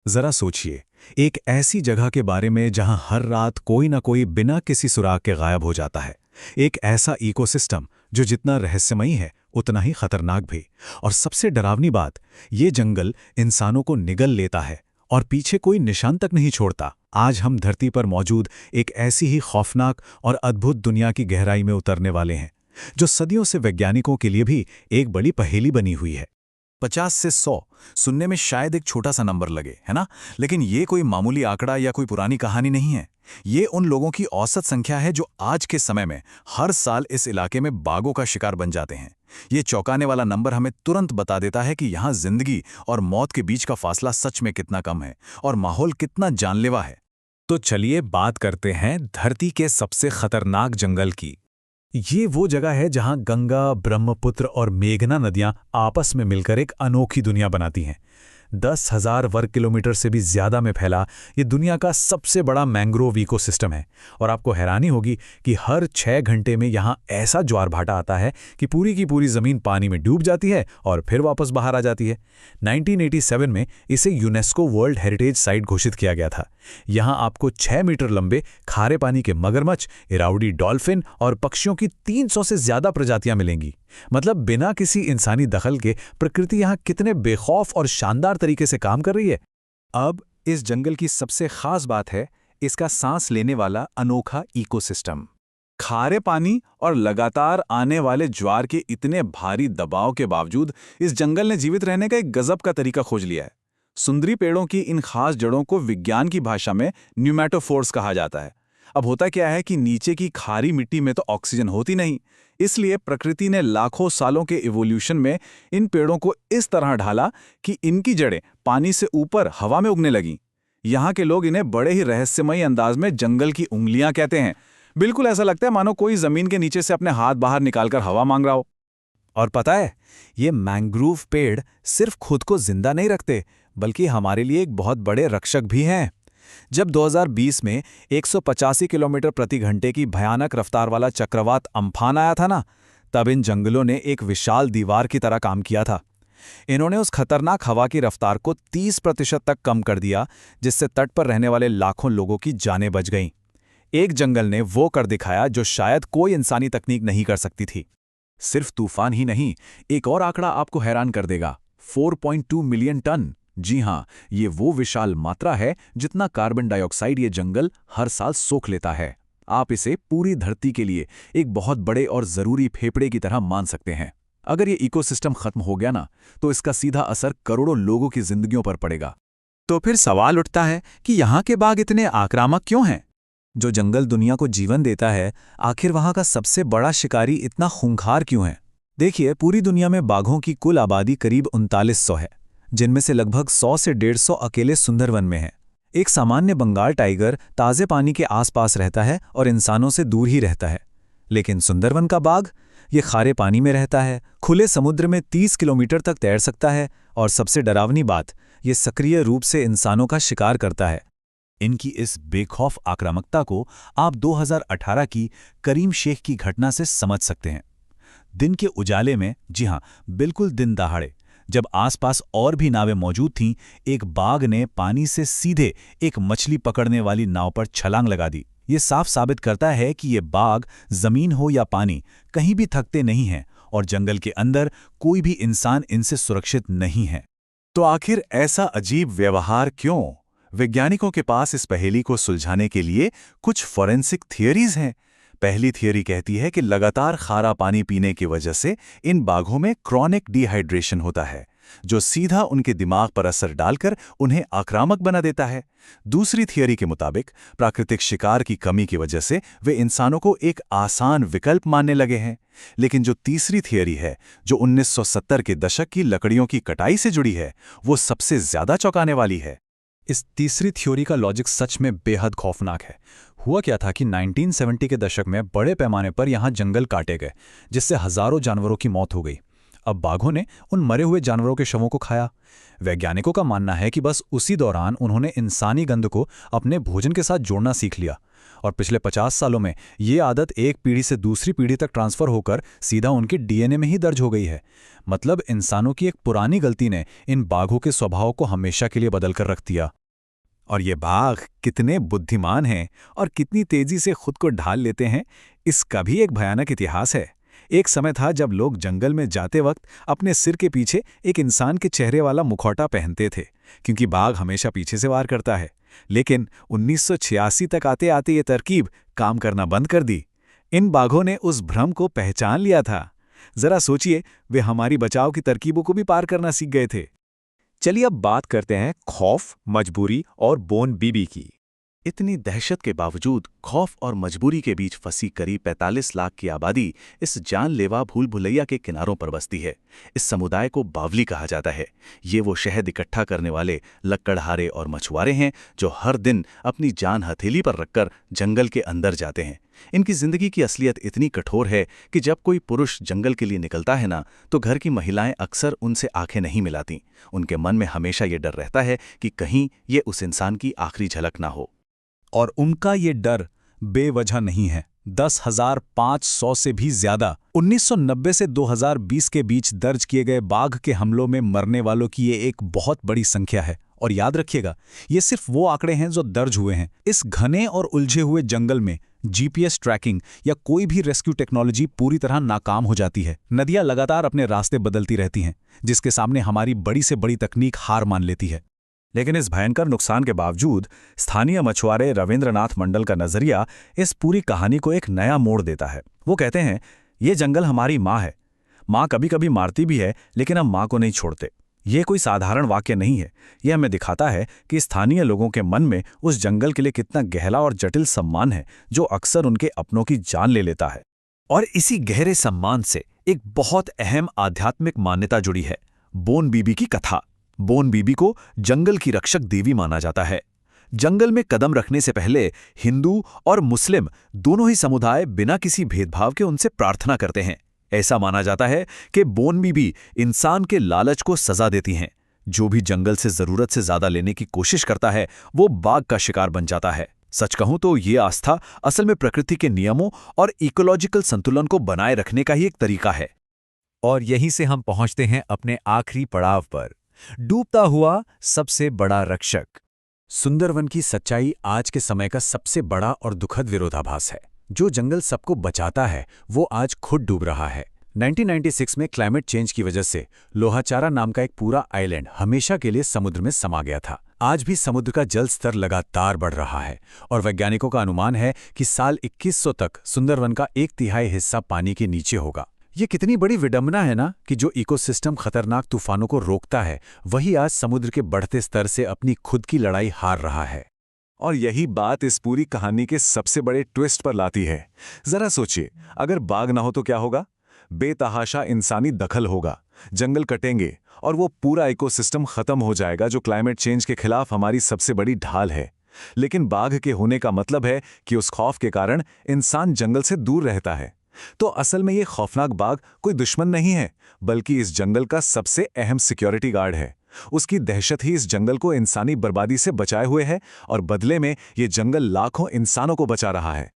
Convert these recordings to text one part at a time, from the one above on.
जरा सोचिए, एक ऐसी जगह के बारे में जहां हर रात कोई ना कोई बिना किसी सुराग के गायब हो जाता है। एक ऐसा इकोसिस्टम जो जितना रहस्यमयी है उतना ही खतरनाक भी। और सबसे डरावनी बात, ये जंगल इंसानों को निगल लेता है और पीछे कोई निशान तक नहीं छोड़ता। आज हम धरती पर मौजूद एक ऐसी ही खौफनाक और अद्भुत दुनिया की गहराई में उतरने वाले हैं, जो सदियों से वैज्ञानिकों के लिए भी एक बड़ी पहेली बनी हुई है। 50 से 100 सुनने में शायद एक छोटा सा नंबर लगे, है ना? लेकिन ये कोई मामूली आंकड़ा या कोई पुरानी कहानी नहीं है। ये उन लोगों की औसत संख्या है जो आज के समय में हर साल इस इलाके में बाघों का शिकार बन जाते हैं। ये चौंकाने वाला नंबर हमें तुरंत बता देता है कि यहाँ जिंदगी और मौत के बीच का फासला सच में कितना कम है और माहौल कितना जानलेवा है। तो चलिए बात करते हैं धरती के सबसे खतरनाक जंगल की। ये वो जगह है जहां गंगा, ब्रह्मपुत्र और मेघना नदियां आपस में मिलकर एक अनोखी दुनिया बनाती हैं। 10,000 वर्ग किलोमीटर से भी ज्यादा में फैला ये दुनिया का सबसे बड़ा मैंग्रोव इकोसिस्टम है। और आपको हैरानी होगी कि हर 6 घंटे में यहाँ ऐसा ज्वार भाटा आता है कि पूरी की पूरी जमीन पानी में डूब जाती है और फिर वापस बाहर आ जाती है। 1987 में इसे यूनेस्को वर्ल्ड हेरिटेज साइट घोषित किया गया था। यहाँ आपको 6 मीटर लंबे खारे पानी के मगरमच्छ, इरावडी डॉल्फिन और पक्षियों की 300 से ज्यादा प्रजातियां मिलेंगी। मतलब बिना किसी इंसानी दखल के प्रकृति यहाँ कितने बेखौफ और शानदार तरीके से काम कर रही है। अब इस जंगल की सबसे खास बात है इसका सांस लेने वाला अनोखा इकोसिस्टम। खारे पानी और लगातार आने वाले ज्वार के इतने भारी दबाव के बावजूद इस जंगल ने जीवित रहने का एक गजब का तरीका खोज लिया है। सुंदरी पेड़ों की इन खास जड़ों को विज्ञान की भाषा में न्यूमैटोफोर्स कहा जाता है। अब होता क्या है कि नीचे की खारी मिट्टी में तो ऑक्सीजन होती नहीं, इसलिए प्रकृति ने लाखों सालों के इवोल्यूशन में इन पेड़ों को इस तरह ढाला कि इनकी जड़ें पानी से ऊपर हवा में उगने लगीं। यहाँ के लोग इन्हें बड़े ही रहस्यमयी अंदाज में जंगल की उंगलियां कहते हैं। बिल्कुल ऐसा लगता है मानो कोई जमीन के नीचे से अपने हाथ बाहर निकालकर हवा मांग रहा हो। और पता है, ये मैंग्रोव पेड़ सिर्फ खुद को जिंदा नहीं रखते, बल्कि हमारे लिए एक बहुत बड़े रक्षक भी हैं। जब 2020 में 185 किलोमीटर प्रति घंटे की भयानक रफ्तार वाला चक्रवात अम्फान आया था ना, तब इन जंगलों ने एक विशाल दीवार की तरह काम किया था। इन्होंने उस खतरनाक हवा की रफ्तार को 30% तक कम कर दिया, जिससे तट पर रहने वाले लाखों लोगों की जानें बच गईं। एक जंगल ने वो कर दिखाया जो शायद कोई इंसानी तकनीक नहीं कर सकती थी। सिर्फ तूफान ही नहीं, एक और आंकड़ा आपको हैरान कर देगा। 4.2 मिलियन टन। जी हां, ये वो विशाल मात्रा है जितना कार्बन डाइऑक्साइड ये जंगल हर साल सोख लेता है। आप इसे पूरी धरती के लिए एक बहुत बड़े और जरूरी फेफड़े की तरह मान सकते हैं। अगर ये इकोसिस्टम खत्म हो गया ना, तो इसका सीधा असर करोड़ों लोगों की जिंदगियों पर पड़ेगा। तो फिर सवाल उठता है कि यहाँ के बाघ इतने आक्रामक क्यों हैं? जो जंगल दुनिया को जीवन देता है, आखिर वहाँ का सबसे बड़ा शिकारी इतना खूंखार क्यों है? देखिए, पूरी दुनिया में बाघों की कुल आबादी करीब 3900 है, जिनमें से लगभग 100 से 150 अकेले सुंदरवन में हैं। एक सामान्य बंगाल टाइगर ताज़े पानी के आसपास रहता है और इंसानों से दूर ही रहता है। लेकिन सुंदरवन का बाघ, ये खारे पानी में रहता है, खुले समुद्र में 30 किलोमीटर तक तैर सकता है और सबसे डरावनी बात, ये सक्रिय रूप से इंसानों का शिकार करता है। इनकी इस बेखौफ आक्रामकता को आप 2018 की करीम शेख की घटना से समझ सकते हैं। दिन के उजाले में, जी हां, बिल्कुल दिन दहाड़े, जब आसपास और भी नावें मौजूद थीं, एक बाघ ने पानी से सीधे एक मछली पकड़ने वाली नाव पर छलांग लगा दी। ये साफ साबित करता है कि ये बाघ, जमीन हो या पानी, कहीं भी थकते नहीं हैं और जंगल के अंदर कोई भी इंसान इनसे सुरक्षित नहीं है। तो आखिर ऐसा अजीब व्यवहार क्यों? वैज्ञानिकों के पास इस पहेली को सुलझाने के लिए कुछ फॉरेंसिक थियरीज हैं। पहली थियरी कहती है कि लगातार खारा पानी पीने की वजह से इन बाघों में क्रॉनिक डिहाइड्रेशन होता है, जो सीधा उनके दिमाग पर असर डालकर उन्हें आक्रामक बना देता है। दूसरी थियरी के मुताबिक प्राकृतिक शिकार की कमी की वजह से वे इंसानों को एक आसान विकल्प मानने लगे हैं। लेकिन जो तीसरी थियरी है, जो 1970 के दशक की लकड़ियों की कटाई से जुड़ी है, वो सबसे ज्यादा चौंकाने वाली है। इस तीसरी थ्योरी का लॉजिक सच में बेहद खौफनाक है। हुआ क्या था कि 1970 के दशक में बड़े पैमाने पर यहाँ जंगल काटे गए, जिससे हजारों जानवरों की मौत हो गई। अब बाघों ने उन मरे हुए जानवरों के शवों को खाया। वैज्ञानिकों का मानना है कि बस उसी दौरान उन्होंने इंसानी गंध को अपने भोजन के साथ जोड़ना सीख लिया और पिछले 50 सालों में ये आदत एक पीढ़ी से दूसरी पीढ़ी तक ट्रांसफर होकर सीधा उनके डीएनए में ही दर्ज हो गई है। मतलब इंसानों की एक पुरानी गलती ने इन बाघों के स्वभाव को हमेशा के लिए बदल कर रख दिया। और ये बाघ कितने बुद्धिमान हैं और कितनी तेजी से खुद को ढाल लेते हैं, इसका भी एक भयानक इतिहास है। एक समय था जब लोग जंगल में जाते वक्त अपने सिर के पीछे एक इंसान के चेहरे वाला मुखौटा पहनते थे, क्योंकि बाघ हमेशा पीछे से वार करता है। लेकिन 1986 तक आते आते ये तरकीब काम करना बंद कर दी। इन बाघों ने उस भ्रम को पहचान लिया था। जरा सोचिए, वे हमारी बचाव की तरकीबों को भी पार करना सीख गए थे। चलिए अब बात करते हैं खौफ, मजबूरी और बोन बीबी की। इतनी दहशत के बावजूद खौफ और मजबूरी के बीच फंसी करीब 45 लाख की आबादी इस जानलेवा भूल भुलैया के किनारों पर बसती है। इस समुदाय को बावली कहा जाता है। ये वो शहद इकट्ठा करने वाले लक्कड़हारे और मछुआरे हैं जो हर दिन अपनी जान हथेली पर रखकर जंगल के अंदर जाते हैं। इनकी जिंदगी की असलियत इतनी कठोर है कि जब कोई पुरुष जंगल के लिए निकलता है ना, तो घर की महिलाएं अक्सर उनसे आंखें नहीं मिलाती। उनके मन में हमेशा ये डर रहता है कि कहीं ये उस इंसान की आखिरी झलक ना हो। और उनका ये डर बेवजह नहीं है। 10,500 से भी ज्यादा 1990 से 2020 के बीच दर्ज किए गए बाघ के हमलों में मरने वालों की ये एक बहुत बड़ी संख्या है। और याद रखिएगा, ये सिर्फ वो आंकड़े हैं जो दर्ज हुए हैं। इस घने और उलझे हुए जंगल में जीपीएस ट्रैकिंग या कोई भी रेस्क्यू टेक्नोलॉजी पूरी तरह नाकाम हो जाती है। नदियां लगातार अपने रास्ते बदलती रहती हैं, जिसके सामने हमारी बड़ी से बड़ी तकनीक हार मान लेती है। लेकिन इस भयंकर नुकसान के बावजूद स्थानीय मछुआरे रविंद्रनाथ मंडल का नजरिया इस पूरी कहानी को एक नया मोड़ देता है। वो कहते हैं, ये जंगल हमारी माँ है। माँ कभी कभी मारती भी है, लेकिन हम माँ को नहीं छोड़ते। ये कोई साधारण वाक्य नहीं है। यह हमें दिखाता है कि स्थानीय लोगों के मन में उस जंगल के लिए कितना गहरा और जटिल सम्मान है, जो अक्सर उनके अपनों की जान ले लेता है। और इसी गहरे सम्मान से एक बहुत अहम आध्यात्मिक मान्यता जुड़ी है, बोन बीबी की कथा। बोन बीबी को जंगल की रक्षक देवी माना जाता है। जंगल में कदम रखने से पहले हिंदू और मुस्लिम दोनों ही समुदाय बिना किसी भेदभाव के उनसे प्रार्थना करते हैं। ऐसा माना जाता है कि बोन बीबी इंसान के लालच को सजा देती हैं। जो भी जंगल से जरूरत से ज्यादा लेने की कोशिश करता है, वो बाघ का शिकार बन जाता है। सच कहूं तो ये आस्था असल में प्रकृति के नियमों और इकोलॉजिकल संतुलन को बनाए रखने का ही एक तरीका है। और यहीं से हम पहुंचते हैं अपने आखिरी पड़ाव पर, डूबता हुआ सबसे बड़ा रक्षक। सुंदरवन की सच्चाई आज के समय का सबसे बड़ा और दुखद विरोधाभास है। जो जंगल सबको बचाता है, वो आज खुद डूब रहा है। 1996 में क्लाइमेट चेंज की वजह से लोहाचारा नाम का एक पूरा आइलैंड हमेशा के लिए समुद्र में समा गया था। आज भी समुद्र का जल स्तर लगातार बढ़ रहा है और वैज्ञानिकों का अनुमान है कि साल 2100 तक सुंदरवन का 1/3 हिस्सा पानी के नीचे होगा। ये कितनी बड़ी विडंबना है ना, कि जो इकोसिस्टम खतरनाक तूफानों को रोकता है, वही आज समुद्र के बढ़ते स्तर से अपनी खुद की लड़ाई हार रहा है। और यही बात इस पूरी कहानी के सबसे बड़े ट्विस्ट पर लाती है। जरा सोचिए, अगर बाघ ना हो तो क्या होगा? बेतहाशा इंसानी दखल होगा, जंगल कटेंगे और वो पूरा इकोसिस्टम खत्म हो जाएगा जो क्लाइमेट चेंज के खिलाफ हमारी सबसे बड़ी ढाल है। लेकिन बाघ के होने का मतलब है कि उस खौफ के कारण इंसान जंगल से दूर रहता है। तो असल में ये खौफनाक बाघ कोई दुश्मन नहीं है, बल्कि इस जंगल का सबसे अहम सिक्योरिटी गार्ड है। उसकी दहशत ही इस जंगल को इंसानी बर्बादी से बचाए हुए है और बदले में ये जंगल लाखों इंसानों को बचा रहा है।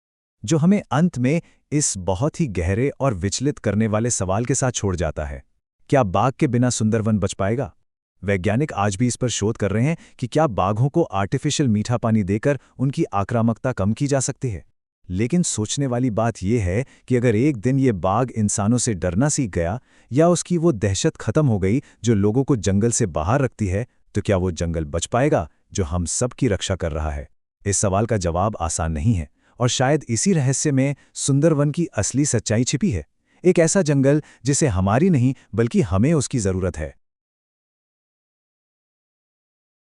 जो हमें अंत में इस बहुत ही गहरे और विचलित करने वाले सवाल के साथ छोड़ जाता है, क्या बाघ के बिना सुंदरवन बच पाएगा? वैज्ञानिक आज भी इस पर शोध कर रहे हैं कि क्या बाघों को आर्टिफिशियल मीठा पानी देकर उनकी आक्रामकता कम की जा सकती है। लेकिन सोचने वाली बात यह है कि अगर एक दिन ये बाघ इंसानों से डरना सीख गया या उसकी वो दहशत खत्म हो गई जो लोगों को जंगल से बाहर रखती है, तो क्या वो जंगल बच पाएगा जो हम सब की रक्षा कर रहा है? इस सवाल का जवाब आसान नहीं है और शायद इसी रहस्य में सुंदरवन की असली सच्चाई छिपी है। एक ऐसा जंगल जिसे हमारी नहीं बल्कि हमें उसकी जरूरत है।